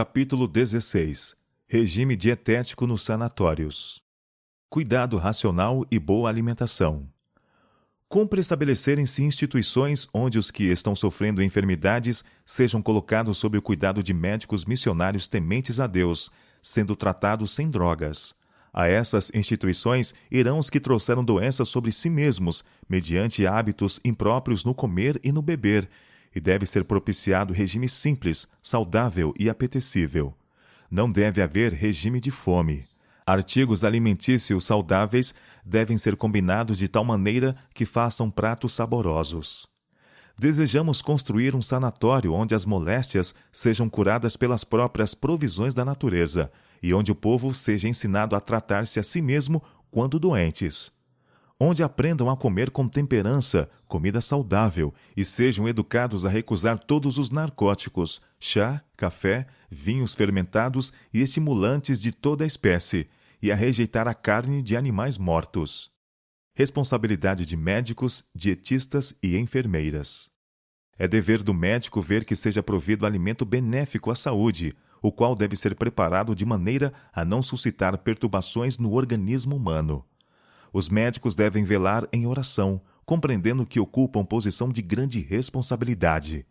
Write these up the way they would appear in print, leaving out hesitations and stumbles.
Capítulo 16. Regime dietético nos sanatórios. Cuidado racional e boa alimentação. Cumpre estabelecerem-se instituições onde os que estão sofrendo enfermidades sejam colocados sob o cuidado de médicos missionários tementes a Deus, sendo tratados sem drogas. A essas instituições irão os que trouxeram doenças sobre si mesmos, mediante hábitos impróprios no comer e no beber, e deve ser propiciado regime simples, saudável e apetecível. Não deve haver regime de fome. Artigos alimentícios saudáveis devem ser combinados de tal maneira que façam pratos saborosos. Desejamos construir um sanatório onde as moléstias sejam curadas pelas próprias provisões da natureza e onde o povo seja ensinado a tratar-se a si mesmo quando doentes. Onde aprendam a comer com temperança, comida saudável, e sejam educados a recusar todos os narcóticos, chá, café, vinhos fermentados e estimulantes de toda a espécie, e a rejeitar a carne de animais mortos. Responsabilidade de médicos, dietistas e enfermeiras. É dever do médico ver que seja provido alimento benéfico à saúde, o qual deve ser preparado de maneira a não suscitar perturbações no organismo humano. Os médicos devem velar em oração, compreendendo que ocupam posição de grande responsabilidade.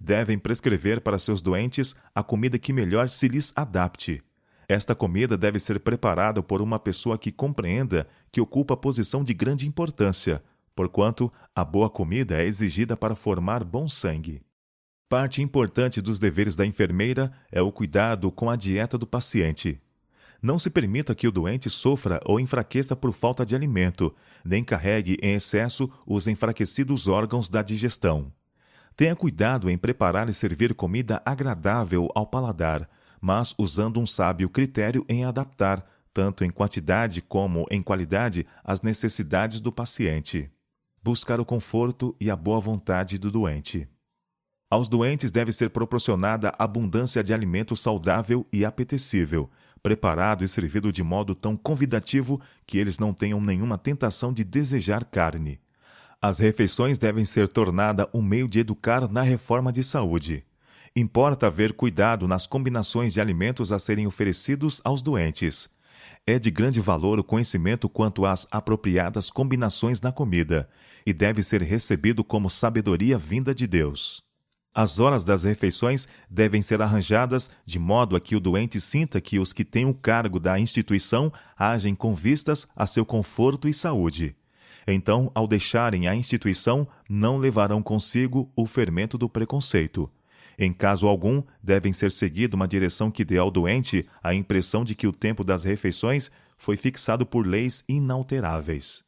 Devem prescrever para seus doentes a comida que melhor se lhes adapte. Esta comida deve ser preparada por uma pessoa que compreenda que ocupa posição de grande importância, porquanto a boa comida é exigida para formar bom sangue. Parte importante dos deveres da enfermeira é o cuidado com a dieta do paciente. Não se permita que o doente sofra ou enfraqueça por falta de alimento, nem carregue em excesso os enfraquecidos órgãos da digestão. Tenha cuidado em preparar e servir comida agradável ao paladar, mas usando um sábio critério em adaptar, tanto em quantidade como em qualidade, as necessidades do paciente. Buscar o conforto e a boa vontade do doente. Aos doentes deve ser proporcionada abundância de alimento saudável e apetecível, preparado e servido de modo tão convidativo que eles não tenham nenhuma tentação de desejar carne. As refeições devem ser tornadas um meio de educar na reforma de saúde. Importa haver cuidado nas combinações de alimentos a serem oferecidos aos doentes. É de grande valor o conhecimento quanto às apropriadas combinações na comida, e deve ser recebido como sabedoria vinda de Deus. As horas das refeições devem ser arranjadas de modo a que o doente sinta que os que têm o cargo da instituição agem com vistas a seu conforto e saúde. Então, ao deixarem a instituição, não levarão consigo o fermento do preconceito. Em caso algum, devem ser seguido uma direção que dê ao doente a impressão de que o tempo das refeições foi fixado por leis inalteráveis.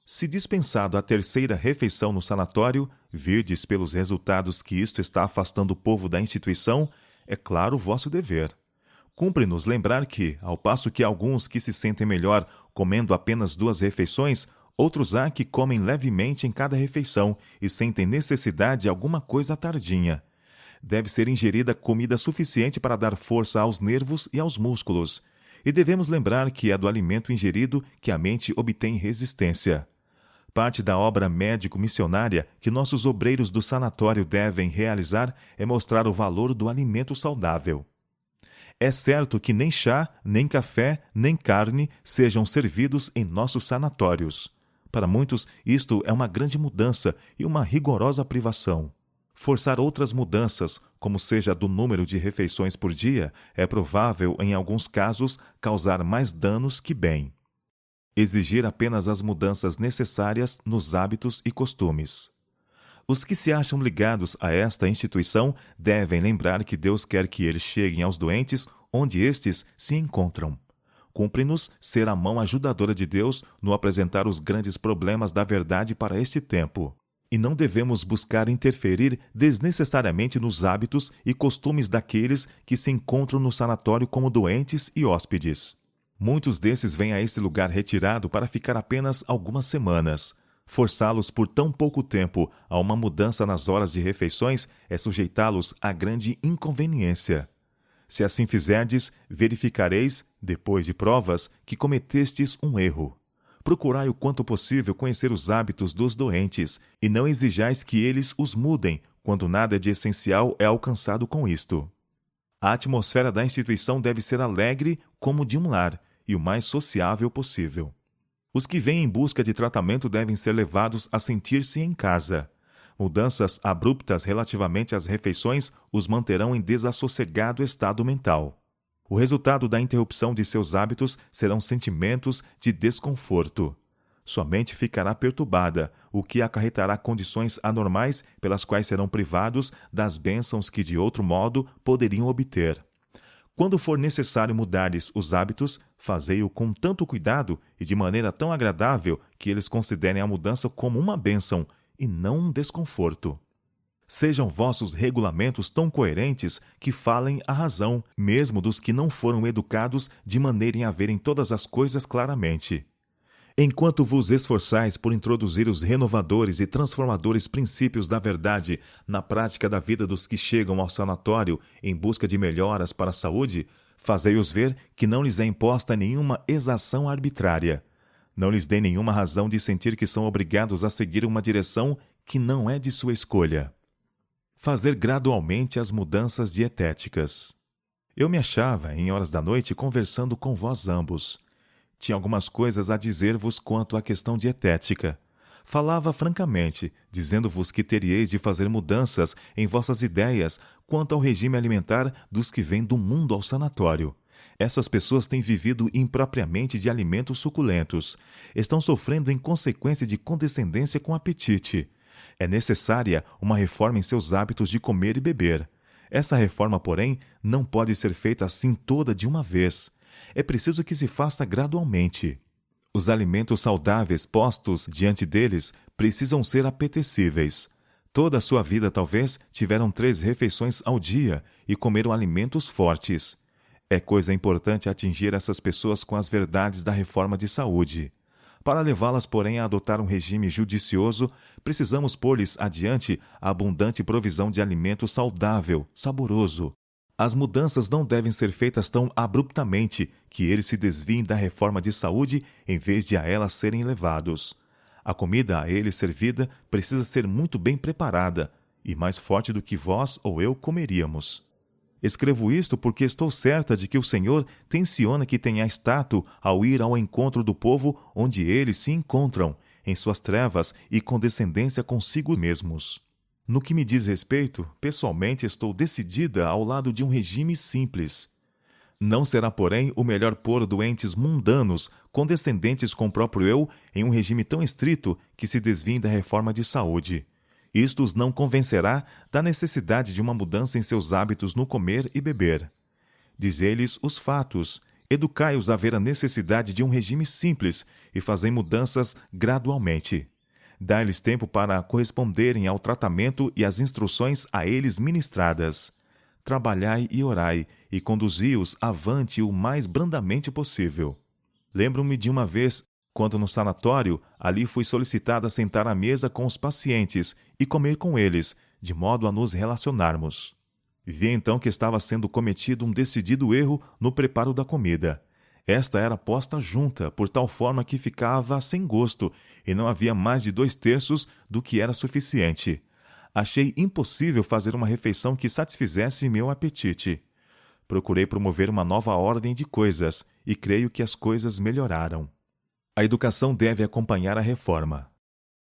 Se dispensado a terceira refeição no sanatório, virdes pelos resultados que isto está afastando o povo da instituição, é claro o vosso dever. Cumpre-nos lembrar que, ao passo que alguns que se sentem melhor comendo apenas 2 refeições, outros há que comem levemente em cada refeição e sentem necessidade de alguma coisa tardinha. Deve ser ingerida comida suficiente para dar força aos nervos e aos músculos, e devemos lembrar que é do alimento ingerido que a mente obtém resistência. Parte da obra médico-missionária que nossos obreiros do sanatório devem realizar é mostrar o valor do alimento saudável. É certo que nem chá, nem café, nem carne sejam servidos em nossos sanatórios. Para muitos, isto é uma grande mudança e uma rigorosa privação. Forçar outras mudanças, como seja do número de refeições por dia, é provável, em alguns casos, causar mais danos que bem. Exigir apenas as mudanças necessárias nos hábitos e costumes. Os que se acham ligados a esta instituição devem lembrar que Deus quer que eles cheguem aos doentes onde estes se encontram. Cumpre-nos ser a mão ajudadora de Deus no apresentar os grandes problemas da verdade para este tempo. E não devemos buscar interferir desnecessariamente nos hábitos e costumes daqueles que se encontram no sanatório como doentes e hóspedes. Muitos desses vêm a este lugar retirado para ficar apenas algumas semanas. Forçá-los por tão pouco tempo a uma mudança nas horas de refeições é sujeitá-los a grande inconveniência. Se assim fizerdes, verificareis, depois de provas, que cometestes um erro. Procurai o quanto possível conhecer os hábitos dos doentes, e não exijais que eles os mudem, quando nada de essencial é alcançado com isto. A atmosfera da instituição deve ser alegre como de um lar e o mais sociável possível. Os que vêm em busca de tratamento devem ser levados a sentir-se em casa. Mudanças abruptas relativamente às refeições os manterão em desassossegado estado mental. O resultado da interrupção de seus hábitos serão sentimentos de desconforto. Sua mente ficará perturbada, o que acarretará condições anormais pelas quais serão privados das bênçãos que de outro modo poderiam obter. Quando for necessário mudares os hábitos, fazei-o com tanto cuidado e de maneira tão agradável que eles considerem a mudança como uma bênção e não um desconforto. Sejam vossos regulamentos tão coerentes que falem a razão, mesmo dos que não foram educados de maneira a verem todas as coisas claramente. Enquanto vos esforçais por introduzir os renovadores e transformadores princípios da verdade na prática da vida dos que chegam ao sanatório em busca de melhoras para a saúde, fazei-os ver que não lhes é imposta nenhuma exação arbitrária. Não lhes dê nenhuma razão de sentir que são obrigados a seguir uma direção que não é de sua escolha. Fazer gradualmente as mudanças dietéticas. Eu me achava, em horas da noite, conversando com vós ambos. Tinha algumas coisas a dizer-vos quanto à questão dietética. Falava francamente, dizendo-vos que teríeis de fazer mudanças em vossas ideias quanto ao regime alimentar dos que vêm do mundo ao sanatório. Essas pessoas têm vivido impropriamente de alimentos suculentos. Estão sofrendo em consequência de condescendência com apetite. É necessária uma reforma em seus hábitos de comer e beber. Essa reforma, porém, não pode ser feita assim toda de uma vez. É preciso que se faça gradualmente. Os alimentos saudáveis postos diante deles precisam ser apetecíveis. Toda a sua vida, talvez, tiveram 3 refeições ao dia e comeram alimentos fortes. É coisa importante atingir essas pessoas com as verdades da reforma de saúde. Para levá-las, porém, a adotar um regime judicioso, precisamos pôr-lhes adiante a abundante provisão de alimento saudável, saboroso. As mudanças não devem ser feitas tão abruptamente que eles se desviem da reforma de saúde em vez de a ela serem levados. A comida a eles servida precisa ser muito bem preparada e mais forte do que vós ou eu comeríamos. Escrevo isto porque estou certa de que o Senhor tenciona que tenhais tato ao ir ao encontro do povo onde eles se encontram, em suas trevas e condescendência consigo mesmos. No que me diz respeito, pessoalmente estou decidida ao lado de um regime simples. Não será, porém, o melhor pôr doentes mundanos, condescendentes com o próprio eu, em um regime tão estrito que se desviem da reforma de saúde. Isto os não convencerá da necessidade de uma mudança em seus hábitos no comer e beber. Dizei-lhes os fatos, educai-os a ver a necessidade de um regime simples e fazei mudanças gradualmente. Dai-lhes tempo para corresponderem ao tratamento e às instruções a eles ministradas. Trabalhai e orai, e conduzi-os avante o mais brandamente possível. Lembro-me de uma vez, quando no sanatório, ali fui solicitada a sentar à mesa com os pacientes e comer com eles, de modo a nos relacionarmos. Vi então que estava sendo cometido um decidido erro no preparo da comida. Esta era posta junta, por tal forma que ficava sem gosto, e não havia mais de 2/3 do que era suficiente. Achei impossível fazer uma refeição que satisfizesse meu apetite. Procurei promover uma nova ordem de coisas, e creio que as coisas melhoraram. A educação deve acompanhar a reforma.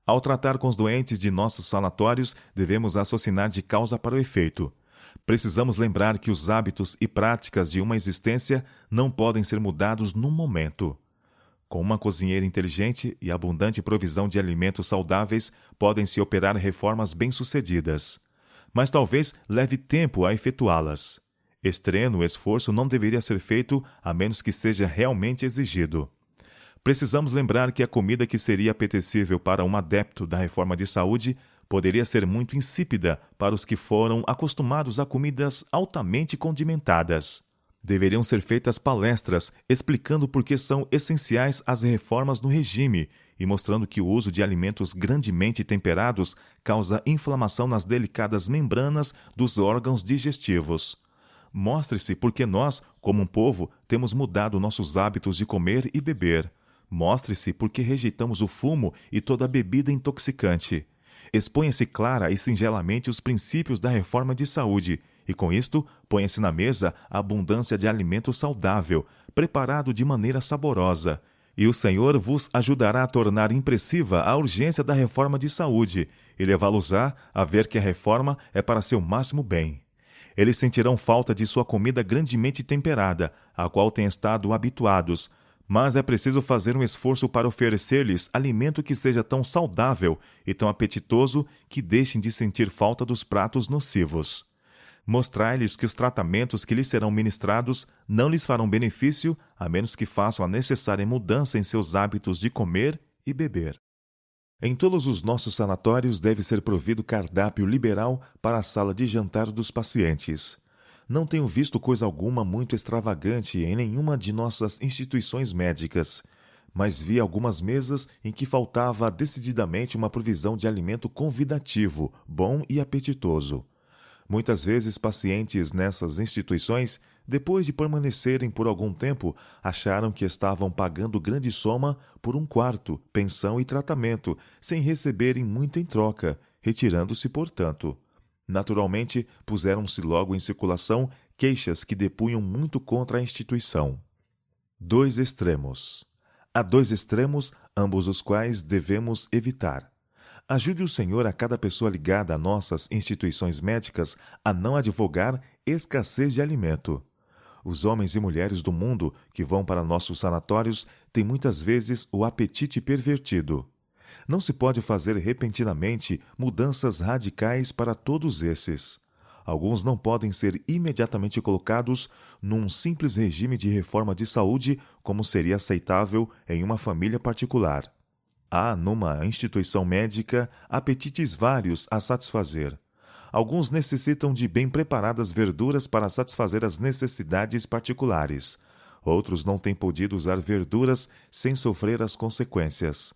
Ao tratar com os doentes de nossos sanatórios, devemos raciocinar de causa para o efeito. Precisamos lembrar que os hábitos e práticas de uma existência não podem ser mudados num momento. Com uma cozinheira inteligente e abundante provisão de alimentos saudáveis, podem-se operar reformas bem-sucedidas. Mas talvez leve tempo a efetuá-las. Extremo esforço não deveria ser feito a menos que seja realmente exigido. Precisamos lembrar que a comida que seria apetecível para um adepto da reforma de saúde poderia ser muito insípida para os que foram acostumados a comidas altamente condimentadas. Deveriam ser feitas palestras explicando por que são essenciais as reformas no regime e mostrando que o uso de alimentos grandemente temperados causa inflamação nas delicadas membranas dos órgãos digestivos. Mostre-se porque nós, como um povo, temos mudado nossos hábitos de comer e beber. Mostre-se porque rejeitamos o fumo e toda bebida intoxicante. Exponha-se clara e singelamente os princípios da reforma de saúde e com isto ponha-se na mesa a abundância de alimento saudável, preparado de maneira saborosa. E o Senhor vos ajudará a tornar impressiva a urgência da reforma de saúde e levá-los a ver que a reforma é para seu máximo bem. Eles sentirão falta de sua comida grandemente temperada, à qual têm estado habituados, mas é preciso fazer um esforço para oferecer-lhes alimento que seja tão saudável e tão apetitoso que deixem de sentir falta dos pratos nocivos. Mostrai-lhes que os tratamentos que lhes serão ministrados não lhes farão benefício, a menos que façam a necessária mudança em seus hábitos de comer e beber. Em todos os nossos sanatórios deve ser provido cardápio liberal para a sala de jantar dos pacientes. Não tenho visto coisa alguma muito extravagante em nenhuma de nossas instituições médicas, mas vi algumas mesas em que faltava decididamente uma provisão de alimento convidativo, bom e apetitoso. Muitas vezes, pacientes nessas instituições, depois de permanecerem por algum tempo, acharam que estavam pagando grande soma por um quarto, pensão e tratamento, sem receberem muito em troca, retirando-se, portanto. Naturalmente, puseram-se logo em circulação queixas que depunham muito contra a instituição. 2 extremos. Há 2 extremos, ambos os quais devemos evitar. Ajude o Senhor a cada pessoa ligada a nossas instituições médicas a não advogar escassez de alimento. Os homens e mulheres do mundo que vão para nossos sanatórios têm muitas vezes o apetite pervertido. Não se pode fazer repentinamente mudanças radicais para todos esses. Alguns não podem ser imediatamente colocados num simples regime de reforma de saúde, como seria aceitável em uma família particular. Há, numa instituição médica, apetites vários a satisfazer. Alguns necessitam de bem preparadas verduras para satisfazer as necessidades particulares. Outros não têm podido usar verduras sem sofrer as consequências.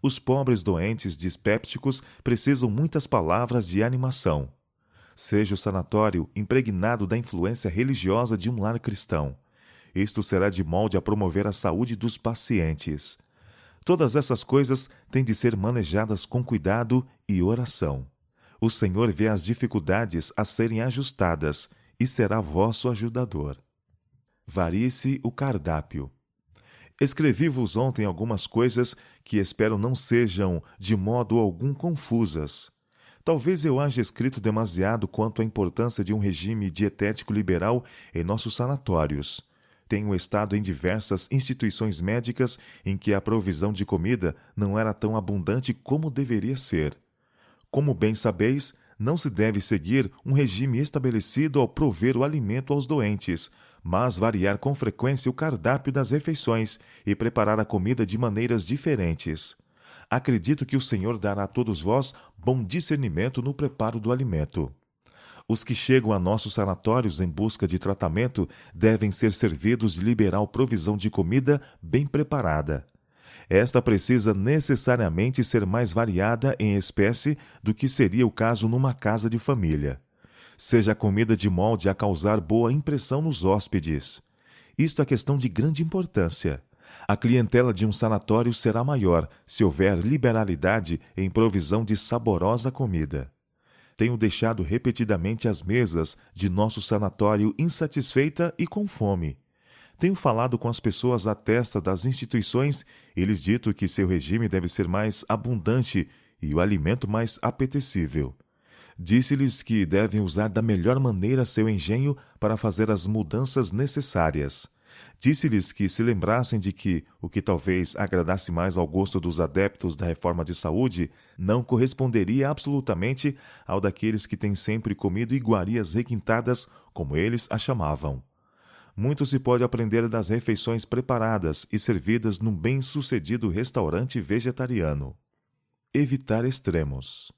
Os pobres doentes dispépticos precisam muitas palavras de animação. Seja o sanatório impregnado da influência religiosa de um lar cristão. Isto será de molde a promover a saúde dos pacientes. Todas essas coisas têm de ser manejadas com cuidado e oração. O Senhor vê as dificuldades a serem ajustadas e será vosso ajudador. Varie-se o cardápio. Escrevi-vos ontem algumas coisas que espero não sejam de modo algum confusas. Talvez eu haja escrito demasiado quanto à importância de um regime dietético liberal em nossos sanatórios. Tenho estado em diversas instituições médicas em que a provisão de comida não era tão abundante como deveria ser. Como bem sabeis, não se deve seguir um regime estabelecido ao prover o alimento aos doentes, mas variar com frequência o cardápio das refeições e preparar a comida de maneiras diferentes. Acredito que o Senhor dará a todos vós bom discernimento no preparo do alimento. Os que chegam a nossos sanatórios em busca de tratamento devem ser servidos de liberal provisão de comida bem preparada. Esta precisa necessariamente ser mais variada em espécie do que seria o caso numa casa de família. Seja a comida de molde a causar boa impressão nos hóspedes. Isto é questão de grande importância. A clientela de um sanatório será maior se houver liberalidade em provisão de saborosa comida. Tenho deixado repetidamente as mesas de nosso sanatório insatisfeita e com fome. Tenho falado com as pessoas à testa das instituições e lhes dito que seu regime deve ser mais abundante e o alimento mais apetecível. Disse-lhes que devem usar da melhor maneira seu engenho para fazer as mudanças necessárias. Disse-lhes que se lembrassem de que o que talvez agradasse mais ao gosto dos adeptos da reforma de saúde não corresponderia absolutamente ao daqueles que têm sempre comido iguarias requintadas, como eles a chamavam. Muito se pode aprender das refeições preparadas e servidas num bem-sucedido restaurante vegetariano. Evitar extremos.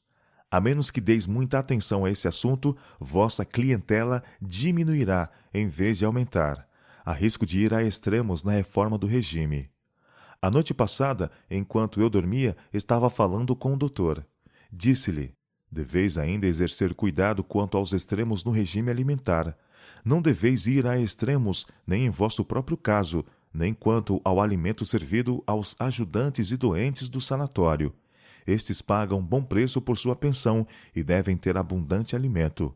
A menos que deis muita atenção a esse assunto, vossa clientela diminuirá em vez de aumentar. Há risco de ir a extremos na reforma do regime. A noite passada, enquanto eu dormia, estava falando com o doutor. Disse-lhe: deveis ainda exercer cuidado quanto aos extremos no regime alimentar. Não deveis ir a extremos, nem em vosso próprio caso, nem quanto ao alimento servido aos ajudantes e doentes do sanatório. Estes pagam bom preço por sua pensão e devem ter abundante alimento.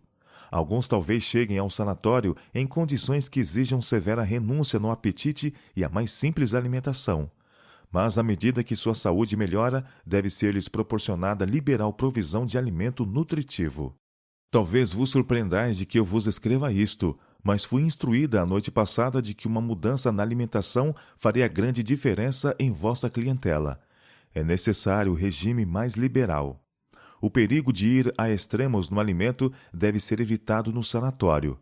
Alguns talvez cheguem ao sanatório em condições que exijam severa renúncia no apetite e a mais simples alimentação. Mas, à medida que sua saúde melhora, deve ser-lhes proporcionada liberal provisão de alimento nutritivo. Talvez vos surpreendais de que eu vos escreva isto, mas fui instruída a noite passada de que uma mudança na alimentação faria grande diferença em vossa clientela. É necessário regime mais liberal. O perigo de ir a extremos no alimento deve ser evitado no sanatório.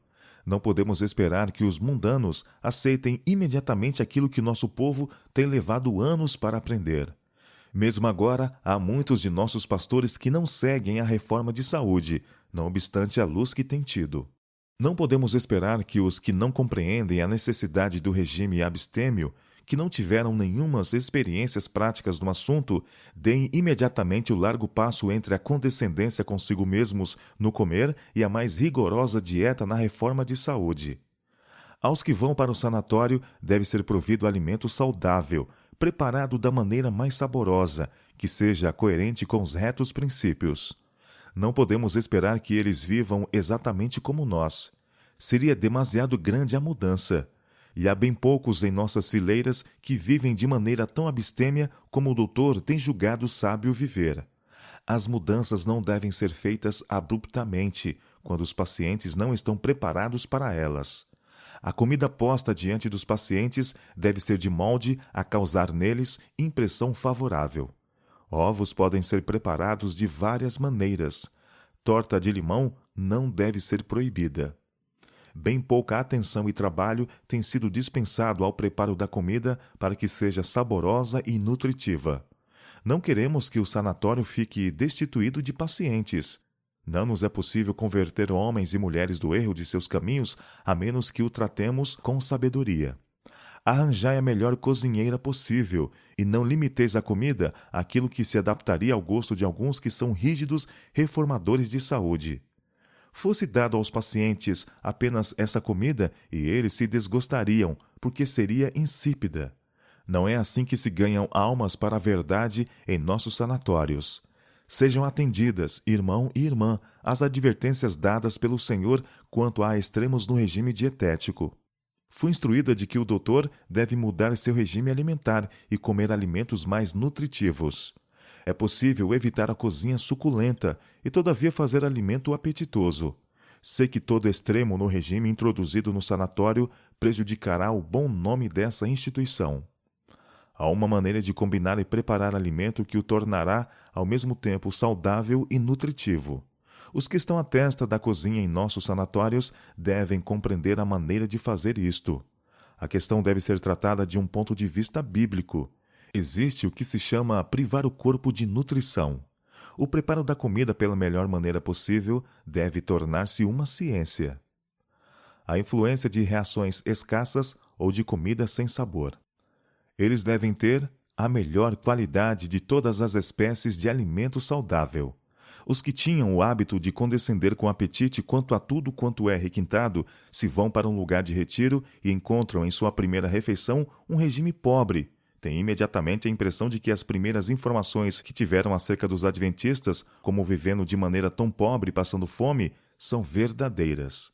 Não podemos esperar que os mundanos aceitem imediatamente aquilo que nosso povo tem levado anos para aprender. Mesmo agora, há muitos de nossos pastores que não seguem a reforma de saúde, não obstante a luz que têm tido. Não podemos esperar que os que não compreendem a necessidade do regime abstêmio, que não tiveram nenhumas experiências práticas no assunto, deem imediatamente o largo passo entre a condescendência consigo mesmos no comer e a mais rigorosa dieta na reforma de saúde. Aos que vão para o sanatório deve ser provido alimento saudável, preparado da maneira mais saborosa, que seja coerente com os retos princípios. Não podemos esperar que eles vivam exatamente como nós. Seria demasiado grande a mudança. E há bem poucos em nossas fileiras que vivem de maneira tão abstêmia como o doutor tem julgado sábio viver. As mudanças não devem ser feitas abruptamente, quando os pacientes não estão preparados para elas. A comida posta diante dos pacientes deve ser de molde a causar neles impressão favorável. Ovos podem ser preparados de várias maneiras. Torta de limão não deve ser proibida. Bem pouca atenção e trabalho tem sido dispensado ao preparo da comida para que seja saborosa e nutritiva. Não queremos que o sanatório fique destituído de pacientes. Não nos é possível converter homens e mulheres do erro de seus caminhos, a menos que o tratemos com sabedoria. Arranjai a melhor cozinheira possível, e não limiteis a comida àquilo que se adaptaria ao gosto de alguns que são rígidos reformadores de saúde. Fosse dado aos pacientes apenas essa comida, e eles se desgostariam, porque seria insípida. Não é assim que se ganham almas para a verdade em nossos sanatórios. Sejam atendidas, irmão e irmã, as advertências dadas pelo Senhor quanto a extremos no regime dietético. Fui instruída de que o doutor deve mudar seu regime alimentar e comer alimentos mais nutritivos. É possível evitar a cozinha suculenta e, todavia, fazer alimento apetitoso. Sei que todo extremo no regime introduzido no sanatório prejudicará o bom nome dessa instituição. Há uma maneira de combinar e preparar alimento que o tornará, ao mesmo tempo, saudável e nutritivo. Os que estão à testa da cozinha em nossos sanatórios devem compreender a maneira de fazer isto. A questão deve ser tratada de um ponto de vista bíblico. Existe o que se chama privar o corpo de nutrição. O preparo da comida pela melhor maneira possível deve tornar-se uma ciência. A influência de reações escassas ou de comida sem sabor. Eles devem ter a melhor qualidade de todas as espécies de alimento saudável. Os que tinham o hábito de condescender com apetite quanto a tudo quanto é requintado, se vão para um lugar de retiro e encontram em sua primeira refeição um regime pobre, têm imediatamente a impressão de que as primeiras informações que tiveram acerca dos adventistas, como vivendo de maneira tão pobre e passando fome, são verdadeiras.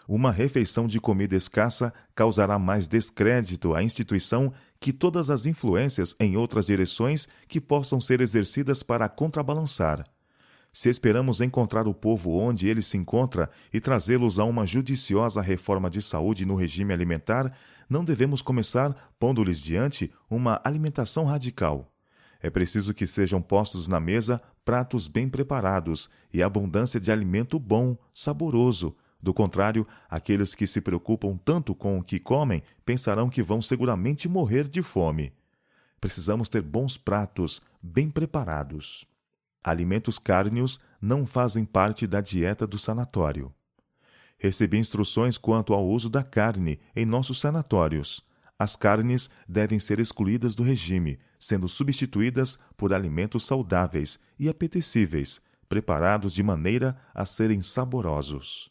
Uma refeição de comida escassa causará mais descrédito à instituição que todas as influências em outras direções que possam ser exercidas para contrabalançar. Se esperamos encontrar o povo onde ele se encontra e trazê-los a uma judiciosa reforma de saúde no regime alimentar, não devemos começar pondo-lhes diante uma alimentação radical. É preciso que sejam postos na mesa pratos bem preparados e abundância de alimento bom, saboroso. Do contrário, aqueles que se preocupam tanto com o que comem pensarão que vão seguramente morrer de fome. Precisamos ter bons pratos, bem preparados. Alimentos cárneos não fazem parte da dieta do sanatório. Recebi instruções quanto ao uso da carne em nossos sanatórios. As carnes devem ser excluídas do regime, sendo substituídas por alimentos saudáveis e apetecíveis, preparados de maneira a serem saborosos.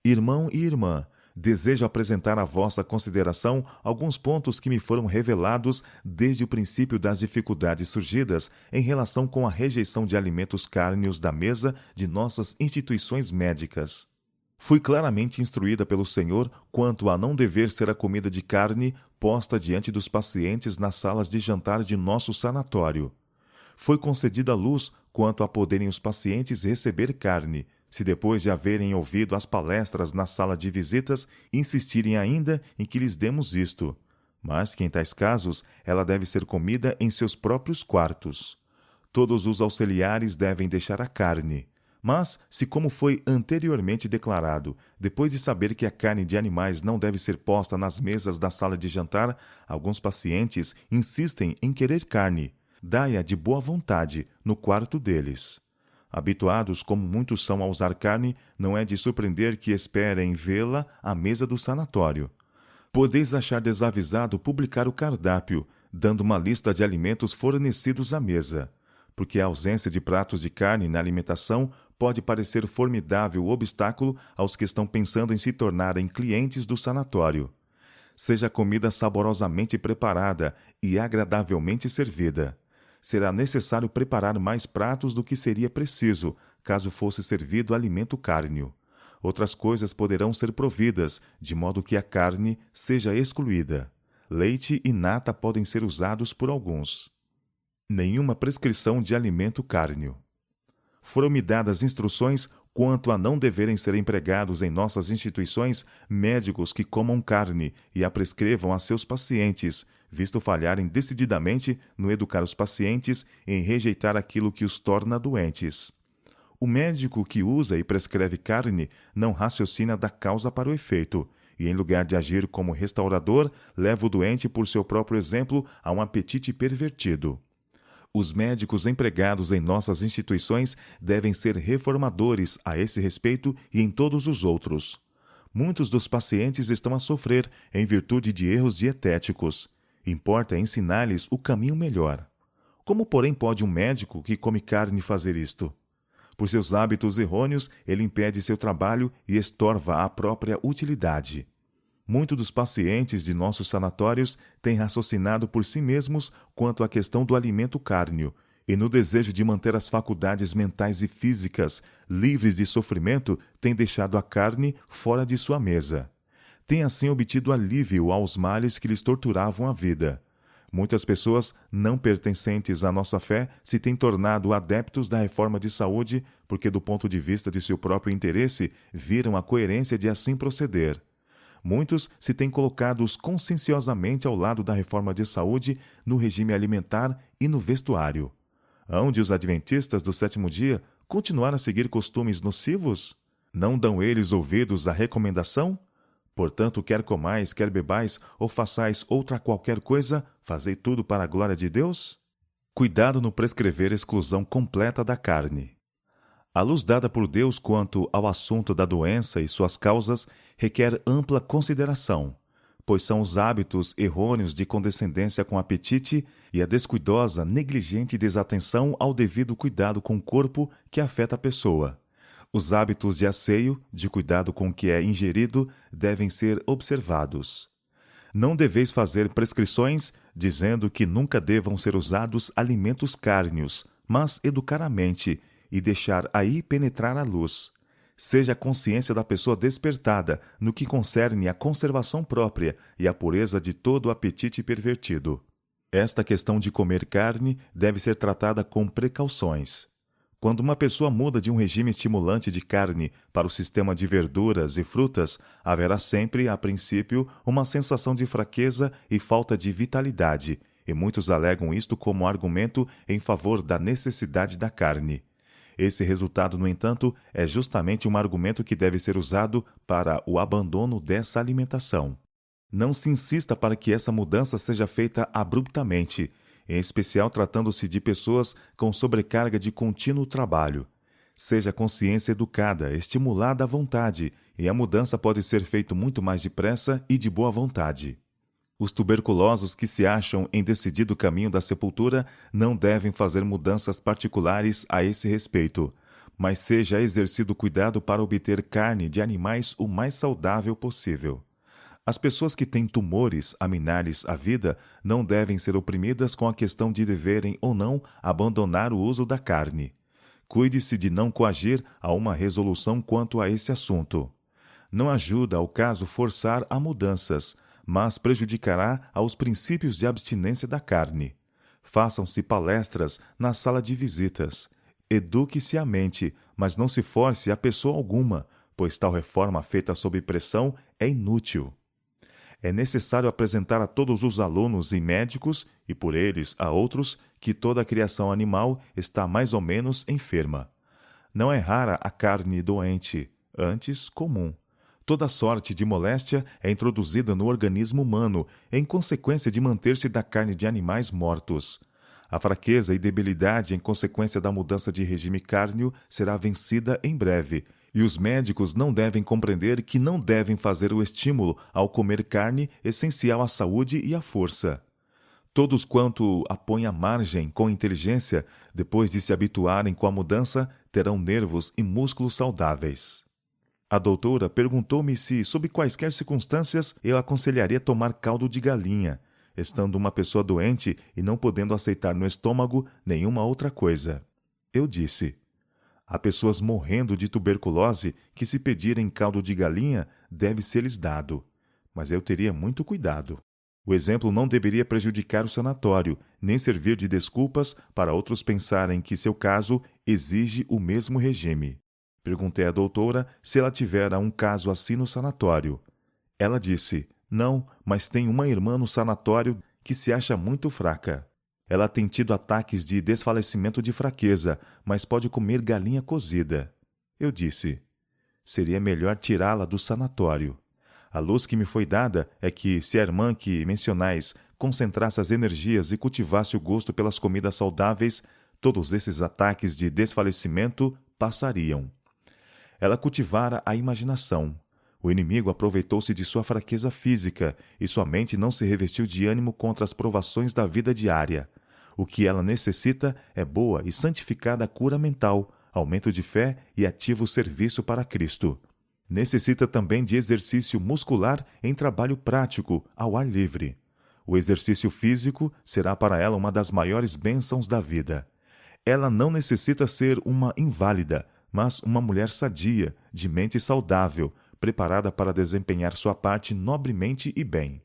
Irmão e irmã, desejo apresentar à vossa consideração alguns pontos que me foram revelados desde o princípio das dificuldades surgidas em relação com a rejeição de alimentos cárneos da mesa de nossas instituições médicas. Fui claramente instruída pelo Senhor quanto a não dever ser a comida de carne posta diante dos pacientes nas salas de jantar de nosso sanatório. Foi concedida luz quanto a poderem os pacientes receber carne, se depois de haverem ouvido as palestras na sala de visitas, insistirem ainda em que lhes demos isto. Mas que em tais casos ela deve ser comida em seus próprios quartos. Todos os auxiliares devem deixar a carne. Mas, se como foi anteriormente declarado, depois de saber que a carne de animais não deve ser posta nas mesas da sala de jantar, alguns pacientes insistem em querer carne, dai-a de boa vontade no quarto deles. Habituados como muitos são a usar carne, não é de surpreender que esperem vê-la à mesa do sanatório. Podeis achar desavisado publicar o cardápio, dando uma lista de alimentos fornecidos à mesa, porque a ausência de pratos de carne na alimentação pode parecer formidável obstáculo aos que estão pensando em se tornarem clientes do sanatório. Seja a comida saborosamente preparada e agradavelmente servida. Será necessário preparar mais pratos do que seria preciso, caso fosse servido alimento cárneo. Outras coisas poderão ser providas, de modo que a carne seja excluída. Leite e nata podem ser usados por alguns. Nenhuma prescrição de alimento cárneo. Foram-me dadas instruções quanto a não deverem ser empregados em nossas instituições médicos que comam carne e a prescrevam a seus pacientes, visto falharem decididamente no educar os pacientes em rejeitar aquilo que os torna doentes. O médico que usa e prescreve carne não raciocina da causa para o efeito, e em lugar de agir como restaurador, leva o doente por seu próprio exemplo a um apetite pervertido. Os médicos empregados em nossas instituições devem ser reformadores a esse respeito e em todos os outros. Muitos dos pacientes estão a sofrer em virtude de erros dietéticos. Importa ensinar-lhes o caminho melhor. Como, porém, pode um médico que come carne fazer isto? Por seus hábitos errôneos, ele impede seu trabalho e estorva a própria utilidade. Muitos dos pacientes de nossos sanatórios têm raciocinado por si mesmos quanto à questão do alimento cárneo, e no desejo de manter as faculdades mentais e físicas livres de sofrimento, têm deixado a carne fora de sua mesa. Têm assim obtido alívio aos males que lhes torturavam a vida. Muitas pessoas não pertencentes à nossa fé se têm tornado adeptos da reforma de saúde porque, do ponto de vista de seu próprio interesse, viram a coerência de assim proceder. Muitos se têm colocado conscienciosamente ao lado da reforma de saúde no regime alimentar e no vestuário. Hão de os adventistas do sétimo dia continuar a seguir costumes nocivos? Não dão eles ouvidos à recomendação? Portanto, quer comais, quer bebais, ou façais outra qualquer coisa, fazei tudo para a glória de Deus? Cuidado no prescrever exclusão completa da carne. A luz dada por Deus quanto ao assunto da doença e suas causas requer ampla consideração, pois são os hábitos errôneos de condescendência com apetite e a descuidosa, negligente desatenção ao devido cuidado com o corpo que afeta a pessoa. Os hábitos de asseio, de cuidado com o que é ingerido, devem ser observados. Não deveis fazer prescrições dizendo que nunca devam ser usados alimentos cárneos, mas educar a mente e deixar aí penetrar a luz. Seja a consciência da pessoa despertada no que concerne à conservação própria e à pureza de todo o apetite pervertido. Esta questão de comer carne deve ser tratada com precauções. Quando uma pessoa muda de um regime estimulante de carne para o sistema de verduras e frutas, haverá sempre, a princípio, uma sensação de fraqueza e falta de vitalidade, e muitos alegam isto como argumento em favor da necessidade da carne. Esse resultado, no entanto, é justamente um argumento que deve ser usado para o abandono dessa alimentação. Não se insista para que essa mudança seja feita abruptamente, em especial tratando-se de pessoas com sobrecarga de contínuo trabalho. Seja a consciência educada, estimulada à vontade, e a mudança pode ser feita muito mais depressa e de boa vontade. Os tuberculosos que se acham em decidido caminho da sepultura não devem fazer mudanças particulares a esse respeito, mas seja exercido cuidado para obter carne de animais o mais saudável possível. As pessoas que têm tumores a minar-lhes a vida não devem ser oprimidas com a questão de deverem ou não abandonar o uso da carne. Cuide-se de não coagir a uma resolução quanto a esse assunto. Não ajuda ao caso forçar a mudanças, mas prejudicará aos princípios de abstinência da carne. Façam-se palestras na sala de visitas. Eduque-se a mente, mas não se force a pessoa alguma, pois tal reforma feita sob pressão é inútil. É necessário apresentar a todos os alunos e médicos, e por eles a outros, que toda a criação animal está mais ou menos enferma. Não é rara a carne doente, antes comum. Toda sorte de moléstia é introduzida no organismo humano em consequência de manter-se da carne de animais mortos. A fraqueza e debilidade em consequência da mudança de regime cárneo será vencida em breve, e os médicos não devem compreender que não devem fazer o estímulo ao comer carne essencial à saúde e à força. Todos quanto a põem à margem com inteligência, depois de se habituarem com a mudança, terão nervos e músculos saudáveis. A doutora perguntou-me se, sob quaisquer circunstâncias, eu aconselharia tomar caldo de galinha, estando uma pessoa doente e não podendo aceitar no estômago nenhuma outra coisa. Eu disse: há pessoas morrendo de tuberculose que, se pedirem caldo de galinha, deve ser-lhes dado. Mas eu teria muito cuidado. O exemplo não deveria prejudicar o sanatório, nem servir de desculpas para outros pensarem que seu caso exige o mesmo regime. Perguntei à doutora se ela tivera um caso assim no sanatório. Ela disse: não, mas tem uma irmã no sanatório que se acha muito fraca. Ela tem tido ataques de desfalecimento de fraqueza, mas pode comer galinha cozida. Eu disse: seria melhor tirá-la do sanatório. A luz que me foi dada é que, se a irmã que mencionais concentrasse as energias e cultivasse o gosto pelas comidas saudáveis, todos esses ataques de desfalecimento passariam. Ela cultivara a imaginação. O inimigo aproveitou-se de sua fraqueza física e sua mente não se revestiu de ânimo contra as provações da vida diária. O que ela necessita é boa e santificada cura mental, aumento de fé e ativo serviço para Cristo. Necessita também de exercício muscular em trabalho prático, ao ar livre. O exercício físico será para ela uma das maiores bênçãos da vida. Ela não necessita ser uma inválida, mas uma mulher sadia, de mente saudável, preparada para desempenhar sua parte nobremente e bem.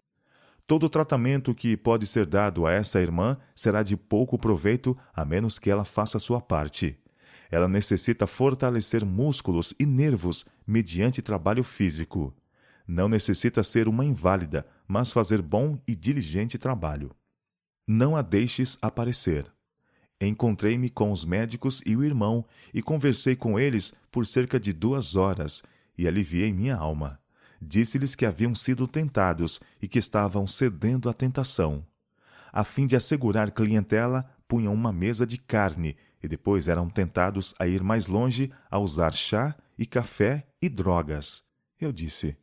Todo tratamento que pode ser dado a essa irmã será de pouco proveito, a menos que ela faça sua parte. Ela necessita fortalecer músculos e nervos mediante trabalho físico. Não necessita ser uma inválida, mas fazer bom e diligente trabalho. Não a deixes aparecer. Encontrei-me com os médicos e o irmão e conversei com eles por cerca de 2 horas e aliviei minha alma. Disse-lhes que haviam sido tentados e que estavam cedendo à tentação. A fim de assegurar clientela, punham uma mesa de carne e depois eram tentados a ir mais longe, a usar chá e café e drogas. Eu disse: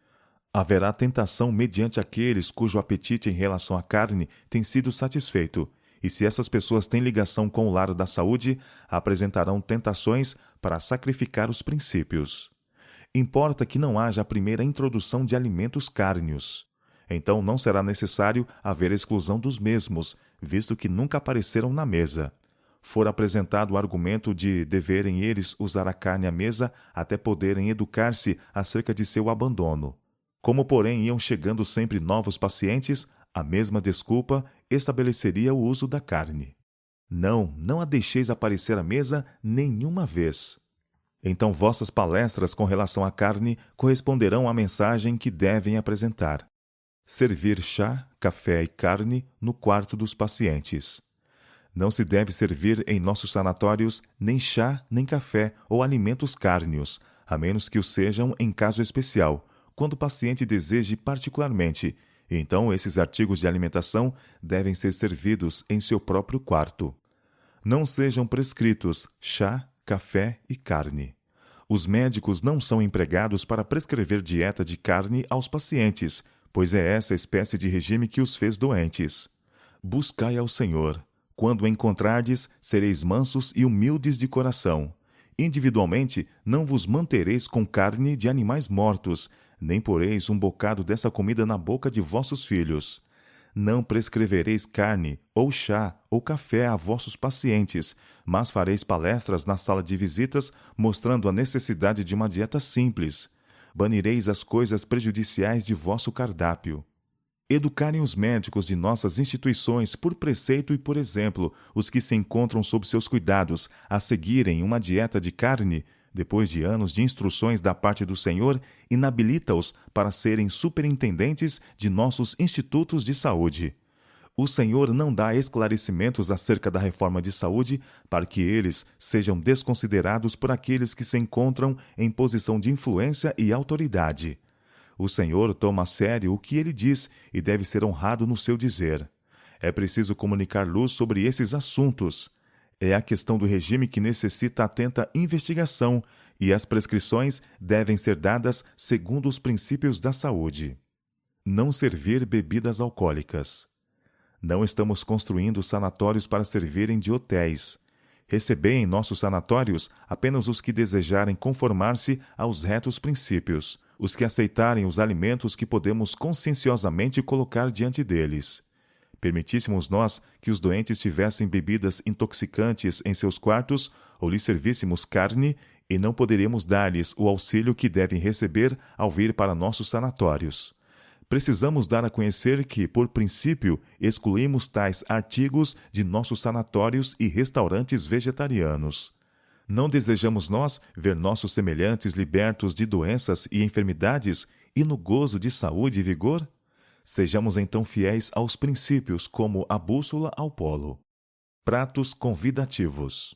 haverá tentação mediante aqueles cujo apetite em relação à carne tem sido satisfeito. E se essas pessoas têm ligação com o lar da saúde, apresentarão tentações para sacrificar os princípios. Importa que não haja a primeira introdução de alimentos cárneos. Então não será necessário haver exclusão dos mesmos, visto que nunca apareceram na mesa. For apresentado o argumento de deverem eles usar a carne à mesa até poderem educar-se acerca de seu abandono. Como, porém, iam chegando sempre novos pacientes, a mesma desculpa estabeleceria o uso da carne. Não a deixeis aparecer à mesa nenhuma vez. Então vossas palestras com relação à carne corresponderão à mensagem que devem apresentar. Servir chá, café e carne no quarto dos pacientes. Não se deve servir em nossos sanatórios nem chá, nem café ou alimentos cárneos, a menos que o sejam em caso especial, quando o paciente deseje particularmente. Então, esses artigos de alimentação devem ser servidos em seu próprio quarto. Não sejam prescritos chá, café e carne. Os médicos não são empregados para prescrever dieta de carne aos pacientes, pois é essa espécie de regime que os fez doentes. Buscai ao Senhor. Quando o encontrardes, sereis mansos e humildes de coração. Individualmente, não vos mantereis com carne de animais mortos, nem poreis um bocado dessa comida na boca de vossos filhos. Não prescrevereis carne, ou chá, ou café a vossos pacientes, mas fareis palestras na sala de visitas, mostrando a necessidade de uma dieta simples. banireis as coisas prejudiciais de vosso cardápio. Educarem os médicos de nossas instituições por preceito e por exemplo, os que se encontram sob seus cuidados, a seguirem uma dieta de carne, depois de anos de instruções da parte do Senhor, inabilita-os para serem superintendentes de nossos institutos de saúde. O Senhor não dá esclarecimentos acerca da reforma de saúde para que eles sejam desconsiderados por aqueles que se encontram em posição de influência e autoridade. O Senhor toma a sério o que ele diz e deve ser honrado no seu dizer. É preciso comunicar luz sobre esses assuntos. É a questão do regime que necessita atenta investigação e as prescrições devem ser dadas segundo os princípios da saúde. Não servir bebidas alcoólicas. Não estamos construindo sanatórios para servirem de hotéis. Recebei em nossos sanatórios apenas os que desejarem conformar-se aos retos princípios, os que aceitarem os alimentos que podemos conscienciosamente colocar diante deles. Permitíssemos nós que os doentes tivessem bebidas intoxicantes em seus quartos ou lhes servíssemos carne, e não poderíamos dar-lhes o auxílio que devem receber ao vir para nossos sanatórios. Precisamos dar a conhecer que, por princípio, excluímos tais artigos de nossos sanatórios e restaurantes vegetarianos. Não desejamos nós ver nossos semelhantes libertos de doenças e enfermidades e no gozo de saúde e vigor? Sejamos então fiéis aos princípios como a bússola ao polo. Pratos convidativos.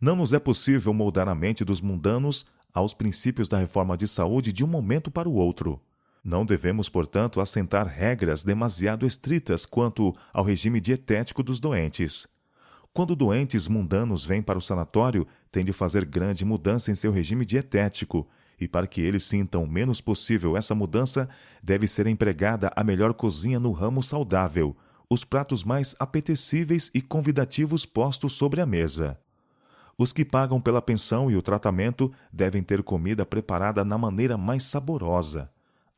Não nos é possível moldar a mente dos mundanos aos princípios da reforma de saúde de um momento para o outro. Não devemos, portanto, assentar regras demasiado estritas quanto ao regime dietético dos doentes. Quando doentes mundanos vêm para o sanatório, tem de fazer grande mudança em seu regime dietético, e para que eles sintam o menos possível essa mudança, deve ser empregada a melhor cozinha no ramo saudável, os pratos mais apetecíveis e convidativos postos sobre a mesa. Os que pagam pela pensão e o tratamento devem ter comida preparada na maneira mais saborosa.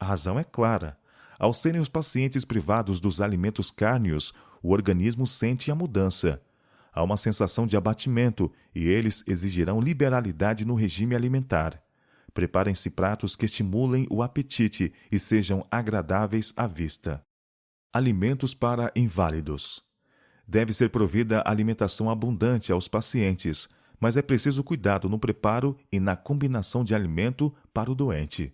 A razão é clara. Ao serem os pacientes privados dos alimentos cárneos, o organismo sente a mudança. Há uma sensação de abatimento e eles exigirão liberalidade no regime alimentar. Preparem-se pratos que estimulem o apetite e sejam agradáveis à vista. Alimentos para inválidos. Deve ser provida alimentação abundante aos pacientes, mas é preciso cuidado no preparo e na combinação de alimento para o doente.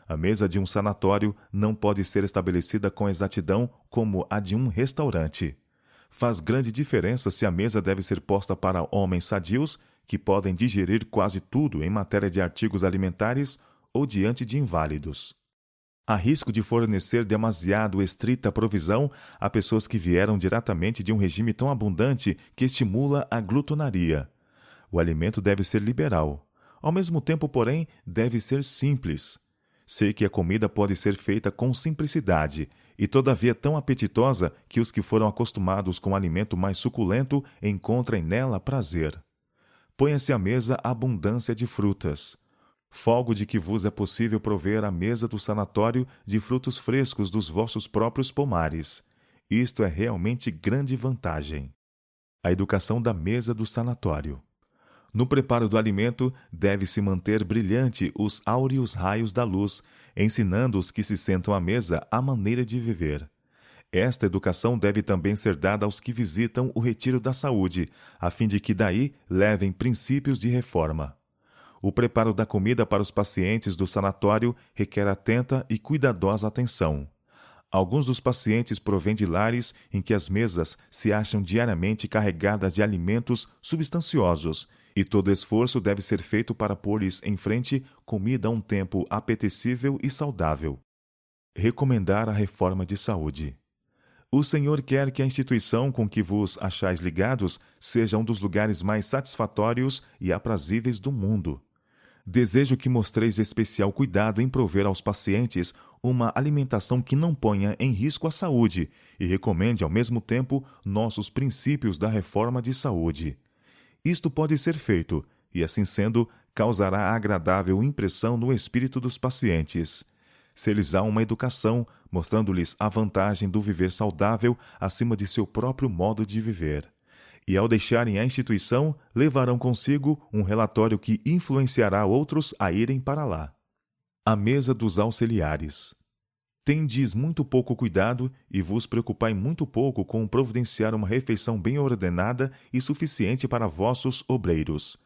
A mesa de um sanatório não pode ser estabelecida com exatidão como a de um restaurante. Faz grande diferença se a mesa deve ser posta para homens sadios, que podem digerir quase tudo em matéria de artigos alimentares, ou diante de inválidos. Há risco de fornecer demasiado estrita provisão a pessoas que vieram diretamente de um regime tão abundante que estimula a glutonaria. O alimento deve ser liberal. Ao mesmo tempo, porém, deve ser simples. Sei que a comida pode ser feita com simplicidade, e todavia tão apetitosa que os que foram acostumados com o alimento mais suculento encontrem nela prazer. Ponha-se à mesa abundância de frutas. Folgo de que vos é possível prover à mesa do sanatório de frutos frescos dos vossos próprios pomares. Isto é realmente grande vantagem. A educação da mesa do sanatório. No preparo do alimento, deve-se manter brilhante os áureos raios da luz, ensinando os que se sentam à mesa a maneira de viver. Esta educação deve também ser dada aos que visitam o retiro da saúde, a fim de que daí levem princípios de reforma. O preparo da comida para os pacientes do sanatório requer atenta e cuidadosa atenção. Alguns dos pacientes provêm de lares em que as mesas se acham diariamente carregadas de alimentos substanciosos, e todo esforço deve ser feito para pôr-lhes em frente comida a um tempo apetecível e saudável. Recomendar a reforma de saúde. O Senhor quer que a instituição com que vos achais ligados seja um dos lugares mais satisfatórios e aprazíveis do mundo. Desejo que mostreis especial cuidado em prover aos pacientes uma alimentação que não ponha em risco a saúde e recomende ao mesmo tempo nossos princípios da reforma de saúde. Isto pode ser feito, e assim sendo, causará agradável impressão no espírito dos pacientes. Se lhes há uma educação, mostrando-lhes a vantagem do viver saudável acima de seu próprio modo de viver. E ao deixarem a instituição, levarão consigo um relatório que influenciará outros a irem para lá. A mesa dos auxiliares. Tendes muito pouco cuidado e vos preocupai muito pouco com providenciar uma refeição bem ordenada e suficiente para vossos obreiros.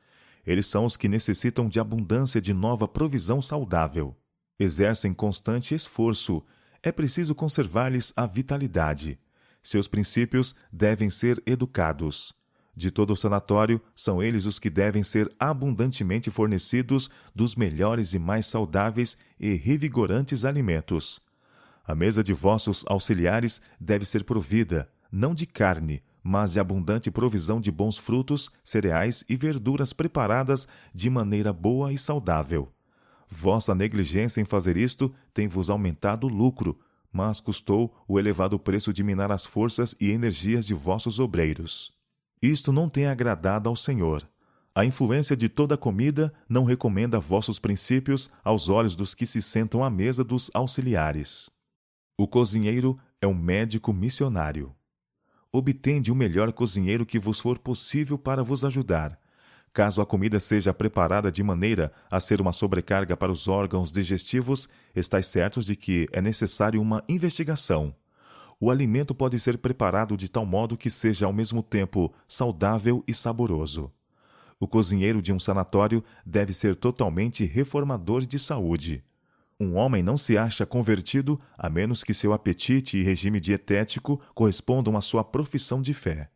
Eles são os que necessitam de abundância de nova provisão saudável. Exercem constante esforço. É preciso conservar-lhes a vitalidade. Seus princípios devem ser educados. De todo o sanatório, são eles os que devem ser abundantemente fornecidos dos melhores e mais saudáveis e revigorantes alimentos. A mesa de vossos auxiliares deve ser provida, não de carne, mas de abundante provisão de bons frutos, cereais e verduras preparadas de maneira boa e saudável. Vossa negligência em fazer isto tem-vos aumentado o lucro, mas custou o elevado preço de minar as forças e energias de vossos obreiros. Isto não tem agradado ao Senhor. A influência de toda a comida não recomenda vossos princípios aos olhos dos que se sentam à mesa dos auxiliares. O cozinheiro é um médico missionário. Obtende o melhor cozinheiro que vos for possível para vos ajudar. Caso a comida seja preparada de maneira a ser uma sobrecarga para os órgãos digestivos, estais certos de que é necessário uma investigação. O alimento pode ser preparado de tal modo que seja ao mesmo tempo saudável e saboroso. O cozinheiro de um sanatório deve ser totalmente reformador de saúde. Um homem não se acha convertido a menos que seu apetite e regime dietético correspondam à sua profissão de fé.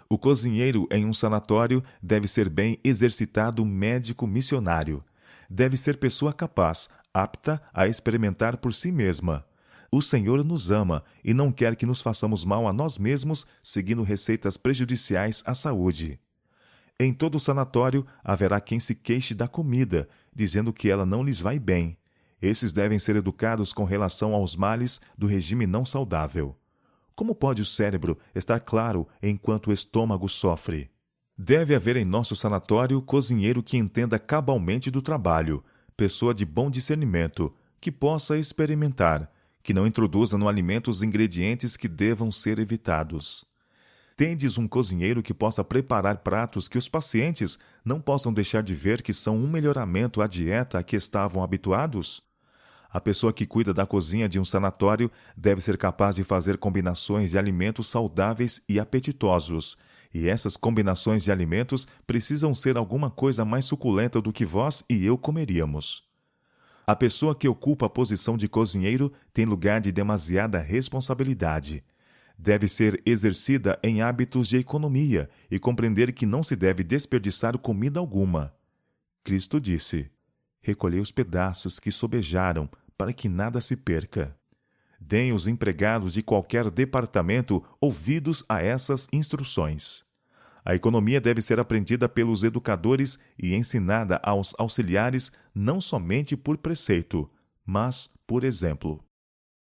O cozinheiro em um sanatório deve ser bem exercitado médico missionário. Deve ser pessoa capaz, apta a experimentar por si mesma. O Senhor nos ama e não quer que nos façamos mal a nós mesmos seguindo receitas prejudiciais à saúde. Em todo o sanatório haverá quem se queixe da comida, dizendo que ela não lhes vai bem. Esses devem ser educados com relação aos males do regime não saudável. Como pode o cérebro estar claro enquanto o estômago sofre? Deve haver em nosso sanatório cozinheiro que entenda cabalmente do trabalho, pessoa de bom discernimento, que possa experimentar, que não introduza no alimento os ingredientes que devam ser evitados. Tendes um cozinheiro que possa preparar pratos que os pacientes não possam deixar de ver que são um melhoramento à dieta a que estavam habituados? A pessoa que cuida da cozinha de um sanatório deve ser capaz de fazer combinações de alimentos saudáveis e apetitosos, e essas combinações de alimentos precisam ser alguma coisa mais suculenta do que vós e eu comeríamos. A pessoa que ocupa a posição de cozinheiro tem lugar de demasiada responsabilidade. Deve ser exercida em hábitos de economia e compreender que não se deve desperdiçar comida alguma. Cristo disse: recolhei os pedaços que sobejaram, para que nada se perca. Deem os empregados de qualquer departamento ouvidos a essas instruções. A economia deve ser aprendida pelos educadores e ensinada aos auxiliares não somente por preceito, mas por exemplo.